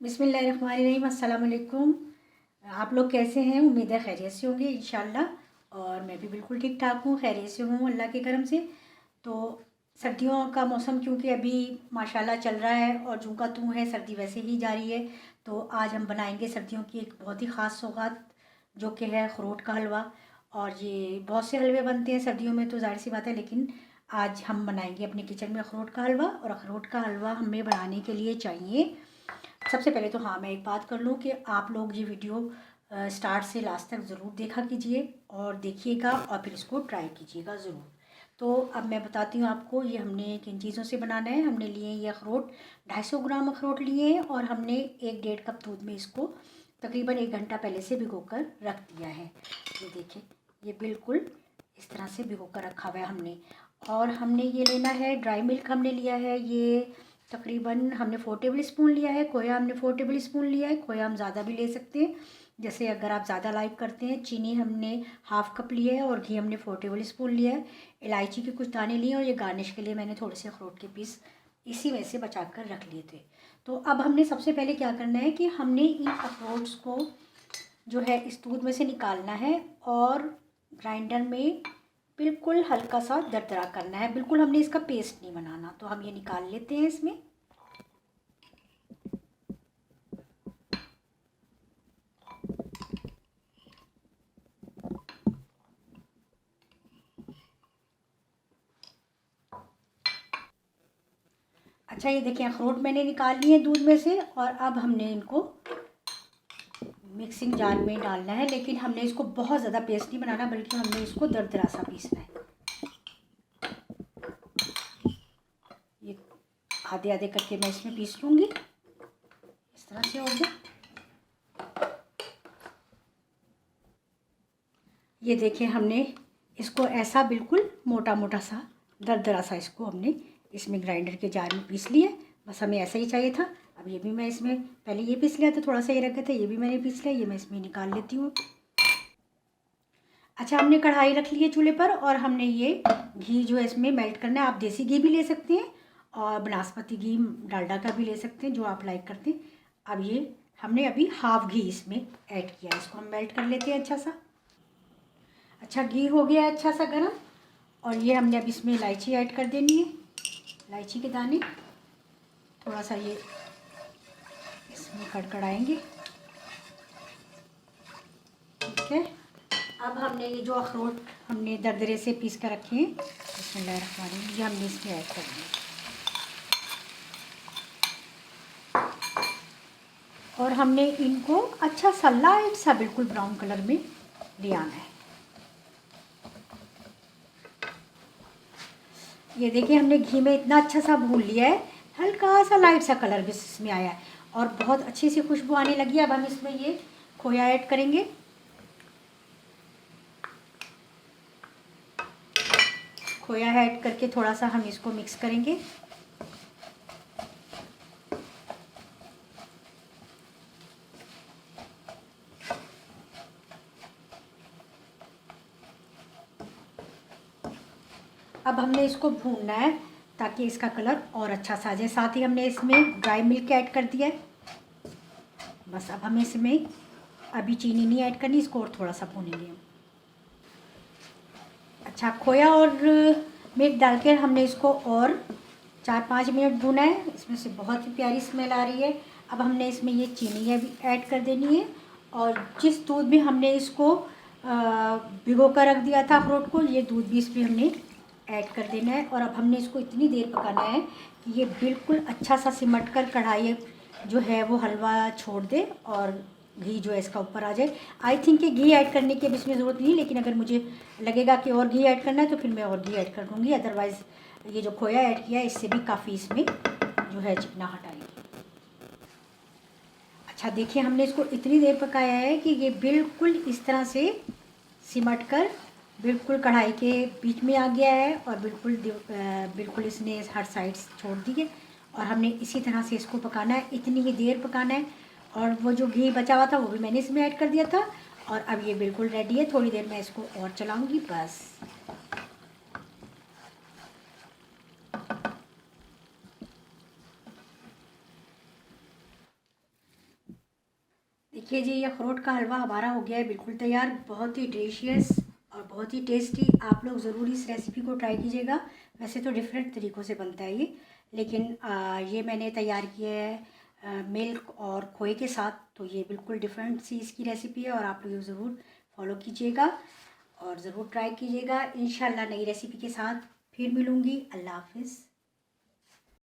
बिस्मिल्लाहिर्रहमानिर्रहीम। अस्सलाम वालेकुम। आप लोग कैसे हैं? उम्मीद है खैरियत से होंगे इंशाल्लाह। और मैं भी बिल्कुल ठीक ठाक हूँ, खैरियत से हूँ अल्लाह के करम से। तो सर्दियों का मौसम क्योंकि अभी माशाल्लाह चल रहा है और जूं का तूं है, सर्दी वैसे ही जा रही है। तो आज हम बनाएंगे सर्दियों की एक बहुत ही ख़ास सौगात, जो कि है अखरोट का हलवा। और ये बहुत से हलवे बनते हैं सर्दियों में तो ज़ाहिर सी बात है, लेकिन आज हम बनाएंगे अपने किचन में अखरोट का हलवा। और अखरोट का हलवा हमें बनाने के लिए चाहिए, सबसे पहले तो हाँ मैं एक बात कर लूँ कि आप लोग ये वीडियो स्टार्ट से लास्ट तक ज़रूर देखा कीजिए और देखिएगा और फिर इसको ट्राई कीजिएगा ज़रूर। तो अब मैं बताती हूँ आपको ये हमने किन चीज़ों से बनाना है। हमने लिए ये अखरोट, 250 ग्राम अखरोट लिए हैं और हमने 1-1.5 कप दूध में इसको तकरीबन 1 घंटा पहले से भिगो कर रख दिया है। ये देखिए, ये बिल्कुल इस तरह से भिगो कर रखा हुआ है हमने। और हमने ये लेना है ड्राई मिल्क, हमने लिया है ये तकरीबन हमने 4 टेबल स्पून लिया है। खोया हमने 4 टेबल स्पून लिया है। खोया हम ज़्यादा भी ले सकते हैं, जैसे अगर आप ज़्यादा लाइक करते हैं। चीनी हमने 1/2 कप लिया है और घी हमने 4 टेबल स्पून लिया है। इलायची के कुछ दाने लिए और ये गार्निश के लिए मैंने थोड़े से अखरोट के पीस इसी में से बचा कर रख लिए थे। तो अब हमने सबसे पहले क्या करना है कि हमने इन अखरोट्स को जो है इस दूध में से निकालना है और ग्राइंडर में बिल्कुल हल्का सा दरदरा करना है। बिल्कुल हमने इसका पेस्ट नहीं बनाना। तो हम ये निकाल लेते हैं इसमें। अच्छा, ये देखिए अखरोट मैंने निकाल लिए दूध में से और अब हमने इनको मिक्सिंग जार में डालना है। लेकिन हमने इसको बहुत ज़्यादा पेस्ट नहीं बनाना, बल्कि हमने इसको दरदरा सा पीसना है। ये आधे आधे करके मैं इसमें पीस लूँगी। इस तरह से हो गया। ये देखिए, हमने इसको ऐसा बिल्कुल मोटा मोटा सा दरदरा सा इसको हमने इसमें ग्राइंडर के जार में पीस लिया। बस हमें ऐसा ही चाहिए था। अब ये भी मैं इसमें पहले ये पीस लिया था, थोड़ा सा ये रख गया था, ये भी मैंने पीस लिया। ये मैं इसमें निकाल लेती हूँ। अच्छा, हमने कढ़ाई रख ली है चूल्हे पर और हमने ये घी जो है इसमें मेल्ट करना है। आप देसी घी भी ले सकते हैं और बनास्पति घी, डालडा का भी ले सकते हैं, जो आप लाइक करते हैं। अब ये हमने अभी 1/2 घी इसमें ऐड किया है। इसको हम मेल्ट कर लेते हैं अच्छा सा। अच्छा, घी हो गया है अच्छा सा गर्म। और ये हमने अब इसमें इलायची ऐड कर देनी है, इलायची के दाने थोड़ा सा ये इसमें कड़कड़ाएंगे। ठीक है, अब हमने ये जो अखरोट हमने दरदरे से पीस कर रखे हैं, बिस्मिल्लाहिर्रहमानिर्रहीम, ये हमने इसमें ऐड कर दिए। और हमने इनको अच्छा सा लाइट सा बिल्कुल ब्राउन कलर में ले आना है। ये देखिए, हमने घी में इतना अच्छा सा भून लिया है, हल्का सा लाइट सा कलर भी इसमें आया है और बहुत अच्छी सी खुशबू आने लगी है। अब हम इसमें ये खोया ऐड करेंगे। खोया ऐड करके थोड़ा सा हम इसको मिक्स करेंगे। अब हमने इसको भूनना है ताकि इसका कलर और अच्छा सा आ जाए। साथ ही हमने इसमें ड्राई मिल्क ऐड कर दिया है। बस अब हमें इसमें अभी चीनी नहीं ऐड करनी, इसको और थोड़ा सा भूनेंगे हम। अच्छा, खोया और मिल्क डाल के हमने इसको और 4-5 मिनट भुना है। इसमें से बहुत ही प्यारी स्मेल आ रही है। अब हमने इसमें ये चीनी भी ऐड कर देनी है और जिस दूध में हमने इसको भिगो कर रख दिया था अखरोट को, ये दूध भी इसमें हमने ऐड कर देना है। और अब हमने इसको इतनी देर पकाना है कि ये बिल्कुल अच्छा सा सिमट कर कढ़ाई जो है वो हलवा छोड़ दे और घी जो है इसका ऊपर आ जाए। आई थिंक कि घी ऐड करने की अब इसमें ज़रूरत नहीं, लेकिन अगर मुझे लगेगा कि और घी ऐड करना है तो फिर मैं और घी ऐड कर दूँगी। अदरवाइज़ ये जो खोया ऐड किया है इससे भी काफ़ी इसमें जो है चिकनाहट आएगी। अच्छा देखिए, हमने इसको इतनी देर पकाया है कि ये बिल्कुल इस तरह से सिमट कर बिल्कुल कढ़ाई के बीच में आ गया है और बिल्कुल इसने हर साइड छोड़ दी है। और हमने इसी तरह से इसको पकाना है, इतनी ही देर पकाना है। और वो जो घी बचा हुआ था वो भी मैंने इसमें ऐड कर दिया था। और अब ये बिल्कुल रेडी है। थोड़ी देर मैं इसको और चलाऊँगी बस। देखिए जी, ये अखरोट का हलवा हमारा हो गया है बिल्कुल तैयार। बहुत ही डिलीशियस और बहुत ही टेस्टी। आप लोग ज़रूर इस रेसिपी को ट्राई कीजिएगा। वैसे तो डिफरेंट तरीक़ों से बनता है ये, लेकिन ये मैंने तैयार किया है मिल्क और खोए के साथ, तो ये बिल्कुल डिफरेंट सी इसकी रेसिपी है और आप लोग ज़रूर फॉलो कीजिएगा और ज़रूर ट्राई कीजिएगा। इंशाल्लाह नई रेसिपी के साथ फिर मिलूँगी। अल्लाह हाफ़िज़।